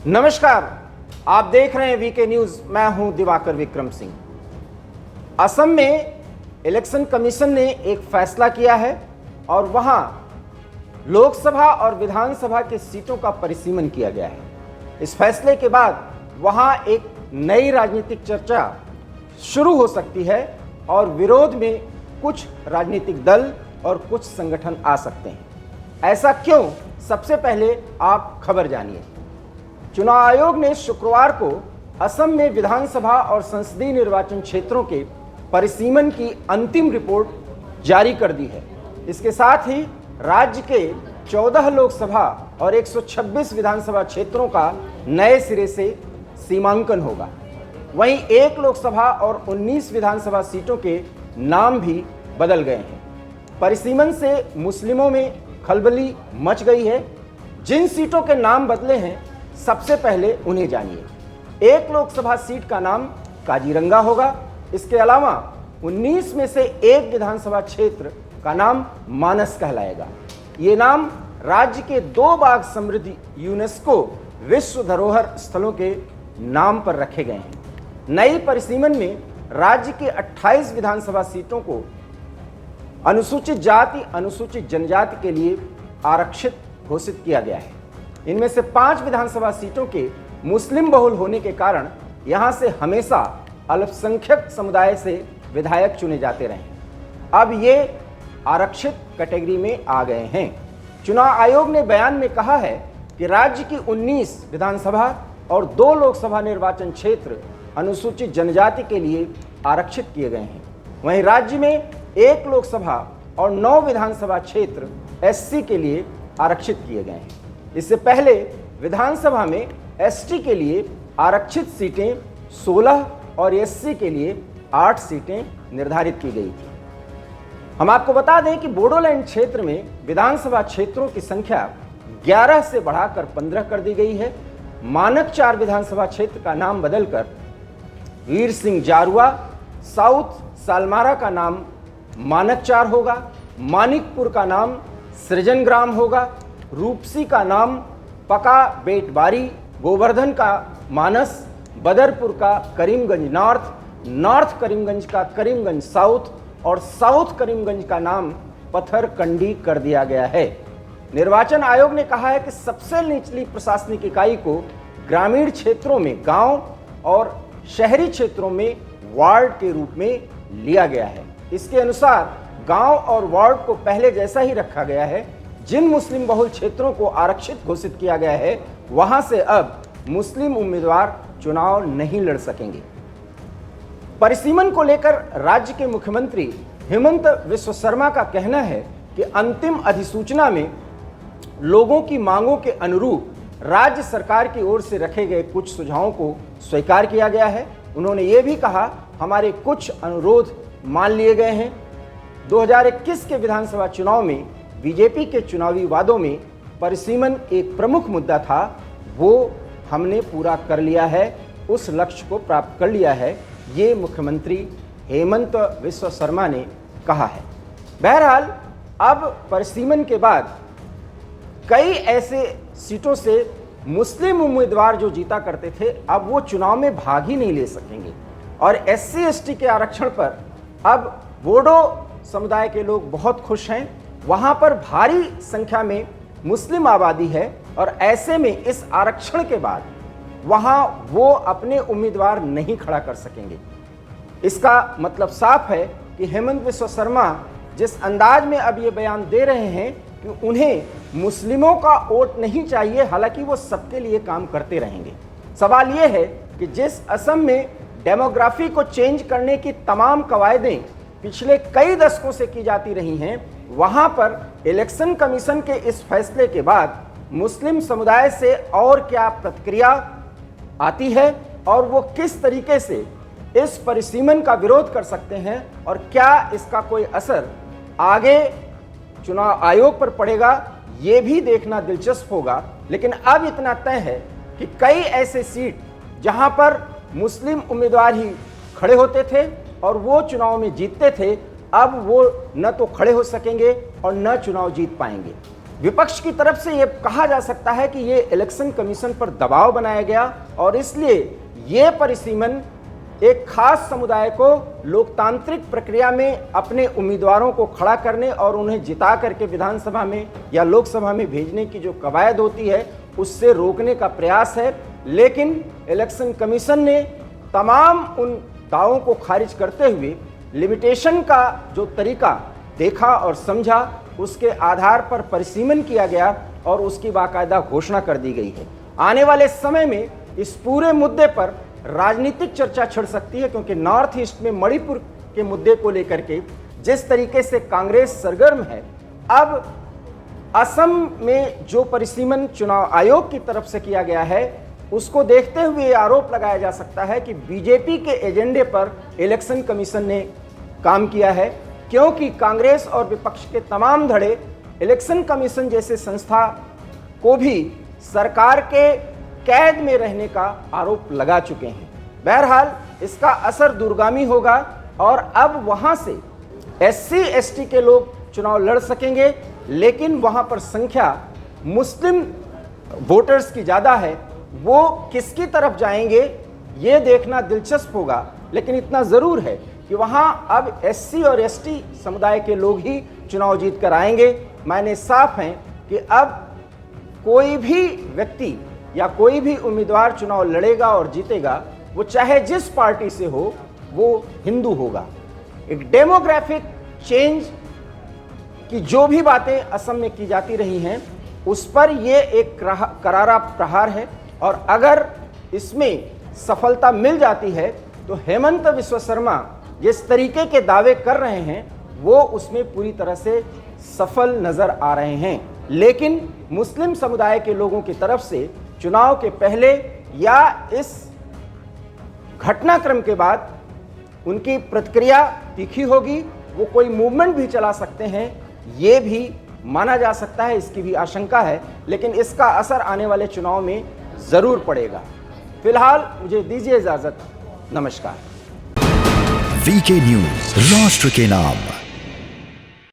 नमस्कार, आप देख रहे हैं वीके न्यूज। मैं हूं दिवाकर विक्रम सिंह। असम में इलेक्शन कमीशन ने एक फैसला किया है और वहां लोकसभा और विधानसभा के सीटों का परिसीमन किया गया है। इस फैसले के बाद वहां एक नई राजनीतिक चर्चा शुरू हो सकती है और विरोध में कुछ राजनीतिक दल और कुछ संगठन आ सकते हैं। ऐसा क्यों? सबसे पहले आप खबर जानिए। चुनाव आयोग ने शुक्रवार को असम में विधानसभा और संसदीय निर्वाचन क्षेत्रों के परिसीमन की अंतिम रिपोर्ट जारी कर दी है। इसके साथ ही राज्य के 14 लोकसभा और 126 विधानसभा क्षेत्रों का नए सिरे से सीमांकन होगा। वहीं 1 लोकसभा और 19 विधानसभा सीटों के नाम भी बदल गए हैं। परिसीमन से मुस्लिमों में खलबली मच गई है। जिन सीटों के नाम बदले हैं, सबसे पहले उन्हें जानिए। 1 लोकसभा सीट का नाम काजीरंगा होगा। इसके अलावा 19 में से 1 विधानसभा क्षेत्र का नाम मानस कहलाएगा। ये नाम राज्य के 2 बाघ समृद्ध यूनेस्को विश्व धरोहर स्थलों के नाम पर रखे गए हैं। नई परिसीमन में राज्य के 28 विधानसभा सीटों को अनुसूचित जाति अनुसूचित जनजाति के लिए आरक्षित घोषित किया गया है। इनमें से 5 विधानसभा सीटों के मुस्लिम बहुल होने के कारण यहां से हमेशा अल्पसंख्यक समुदाय से विधायक चुने जाते रहे। अब ये आरक्षित कैटेगरी में आ गए हैं। चुनाव आयोग ने बयान में कहा है कि राज्य की 19 विधानसभा और 2 लोकसभा निर्वाचन क्षेत्र अनुसूचित जनजाति के लिए आरक्षित किए गए हैं। वहीं राज्य में 1 लोकसभा और 9 विधानसभा क्षेत्र एससी के लिए आरक्षित किए गए हैं। इससे पहले विधानसभा में एसटी के लिए आरक्षित सीटें 16 और एससी के लिए 8 सीटें निर्धारित की गई थी। हम आपको बता दें कि बोडोलैंड क्षेत्र में विधानसभा क्षेत्रों की संख्या 11 से बढ़ाकर 15 कर दी गई है। मानक 4 विधानसभा क्षेत्र का नाम बदलकर वीर सिंह जारुआ, साउथ सालमारा का नाम मानक 4 होगा, मानिकपुर का नाम सृजन ग्राम होगा, रूपसी का नाम पका बेटबारी, गोवर्धन का मानस, बदरपुर का करीमगंज नॉर्थ, नॉर्थ करीमगंज का करीमगंज साउथ और साउथ करीमगंज का नाम पत्थरकंडी कर दिया गया है। निर्वाचन आयोग ने कहा है कि सबसे निचली प्रशासनिक इकाई को ग्रामीण क्षेत्रों में गांव और शहरी क्षेत्रों में वार्ड के रूप में लिया गया है। इसके अनुसार गांव और वार्ड को पहले जैसा ही रखा गया है। जिन मुस्लिम बहुल क्षेत्रों को आरक्षित घोषित किया गया है, वहां से अब मुस्लिम उम्मीदवार चुनाव नहीं लड़ सकेंगे। परिसीमन को लेकर राज्य के मुख्यमंत्री हेमंत बिस्वा शर्मा का कहना है कि अंतिम अधिसूचना में लोगों की मांगों के अनुरूप राज्य सरकार की ओर से रखे गए कुछ सुझावों को स्वीकार किया गया है। उन्होंने ये भी कहा, हमारे कुछ अनुरोध मान लिए गए हैं। 2021 के विधानसभा चुनाव में बीजेपी के चुनावी वादों में परिसीमन एक प्रमुख मुद्दा था, वो हमने पूरा कर लिया है, उस लक्ष्य को प्राप्त कर लिया है, ये मुख्यमंत्री हेमंत बिस्वा शर्मा ने कहा है। बहरहाल अब परिसीमन के बाद कई ऐसे सीटों से मुस्लिम उम्मीदवार जो जीता करते थे, अब वो चुनाव में भाग ही नहीं ले सकेंगे और एससी एसटी के आरक्षण पर अब बोडो समुदाय के लोग बहुत खुश हैं। वहां पर भारी संख्या में मुस्लिम आबादी है और ऐसे में इस आरक्षण के बाद वहां वो अपने उम्मीदवार नहीं खड़ा कर सकेंगे। इसका मतलब साफ है कि हेमंत बिस्वा शर्मा जिस अंदाज में अब ये बयान दे रहे हैं कि उन्हें मुस्लिमों का वोट नहीं चाहिए, हालांकि वो सबके लिए काम करते रहेंगे। सवाल ये है कि जिस असम में डेमोग्राफी को चेंज करने की तमाम कवायदें पिछले कई दशकों से की जाती रही हैं, वहां पर इलेक्शन कमीशन के इस फैसले के बाद मुस्लिम समुदाय से और क्या प्रतिक्रिया आती है और वो किस तरीके से इस परिसीमन का विरोध कर सकते हैं और क्या इसका कोई असर आगे चुनाव आयोग पर पड़ेगा, ये भी देखना दिलचस्प होगा। लेकिन अब इतना तय है कि कई ऐसे सीट जहां पर मुस्लिम उम्मीदवार ही खड़े होते थे और वो चुनाव में जीतते थे, अब वो न तो खड़े हो सकेंगे और न चुनाव जीत पाएंगे। विपक्ष की तरफ से यह कहा जा सकता है कि यह इलेक्शन कमीशन पर दबाव बनाया गया और इसलिए यह परिसीमन एक खास समुदाय को लोकतांत्रिक प्रक्रिया में अपने उम्मीदवारों को खड़ा करने और उन्हें जिता करके विधानसभा में या लोकसभा में भेजने की जो कवायद होती है उससे रोकने का प्रयास है। लेकिन इलेक्शन कमीशन ने तमाम उन दावों को खारिज करते हुए लिमिटेशन का जो तरीका देखा और समझा, उसके आधार पर परिसीमन किया गया और उसकी बाकायदा घोषणा कर दी गई है। आने वाले समय में इस पूरे मुद्दे पर राजनीतिक चर्चा छिड़ सकती है, क्योंकि नॉर्थ ईस्ट में मणिपुर के मुद्दे को लेकर के जिस तरीके से कांग्रेस सरगर्म है, अब असम में जो परिसीमन चुनाव आयोग की तरफ से किया गया है उसको देखते हुए आरोप लगाया जा सकता है कि बीजेपी के एजेंडे पर इलेक्शन कमीशन ने काम किया है, क्योंकि कांग्रेस और विपक्ष के तमाम धड़े इलेक्शन कमीशन जैसे संस्था को भी सरकार के कैद में रहने का आरोप लगा चुके हैं। बहरहाल इसका असर दूरगामी होगा और अब वहां से एससी एसटी के लोग चुनाव लड़ सकेंगे, लेकिन वहां पर संख्या मुस्लिम वोटर्स की ज़्यादा है। वो किसकी तरफ जाएंगे ये देखना दिलचस्प होगा, लेकिन इतना ज़रूर है कि वहां अब एससी और एसटी समुदाय के लोग ही चुनाव जीत कर आएंगे। मायने साफ हैं कि अब कोई भी व्यक्ति या कोई भी उम्मीदवार चुनाव लड़ेगा और जीतेगा, वो चाहे जिस पार्टी से हो, वो हिंदू होगा। एक डेमोग्राफिक चेंज की जो भी बातें असम में की जाती रही हैं उस पर ये एक करारा प्रहार है, और अगर इसमें सफलता मिल जाती है तो हेमंत बिस्वा शर्मा जिस तरीके के दावे कर रहे हैं वो उसमें पूरी तरह से सफल नजर आ रहे हैं। लेकिन मुस्लिम समुदाय के लोगों की तरफ से चुनाव के पहले या इस घटनाक्रम के बाद उनकी प्रतिक्रिया तीखी होगी, वो कोई मूवमेंट भी चला सकते हैं, ये भी माना जा सकता है, इसकी भी आशंका है। लेकिन इसका असर आने वाले चुनाव में जरूर पड़ेगा। फिलहाल मुझे दीजिए इजाजत। नमस्कार। वीके न्यूज, राष्ट्र के नाम।